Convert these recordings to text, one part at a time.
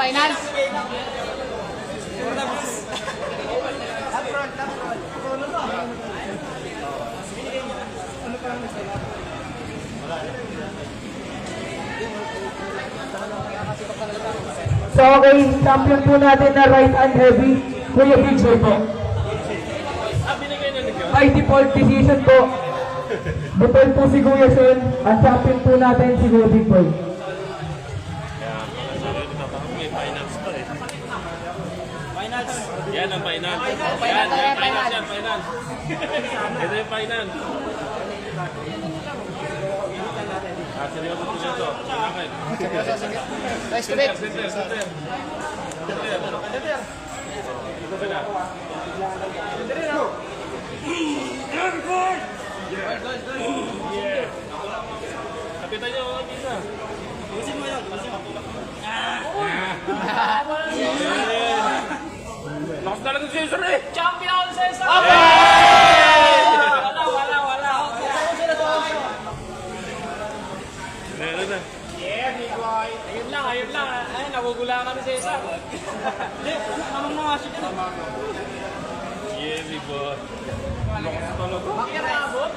finals. So okay, champion po natin na right and heavy, Kuya BJ po. By default decision po. Butol po si Kuya Sean, ang champion po natin si Kuya Big Boy. Finals to eh. Finals. Yan ang final. Final na yan, final. Yan, final. Ito yung final. Seryoso. Bakit? Nice to meet. Center. Kapitan nyo ang isa. Usin mo yun. Lakas talaga si Cesar eh! Champion Cesar! Wala. Meron na. Ayun lang. Ay, nagugula ka ni Cesar. Hindi, namang mga siya ka na. Yeah, big boy. Lakas talaga. Bakit na abot?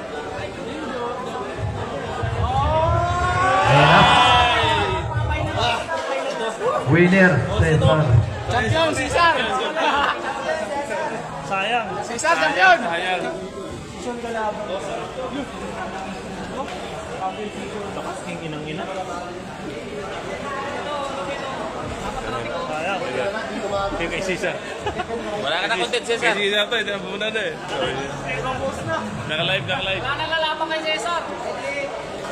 Winner, Cesar. Champion, Cesar! Sayang. Cesar, champion! Sayang. Lakas king inang-ina. Sayang. Kay Cesar. Wala ka na content, Cesar. Kay Cesar to, ito na pumunta na eh. Naka-live. Wala na lalaban kay Cesar.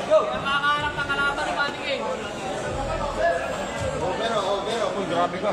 Go! Nakakaharap ng kalaban ni Manny King. Grabe ka.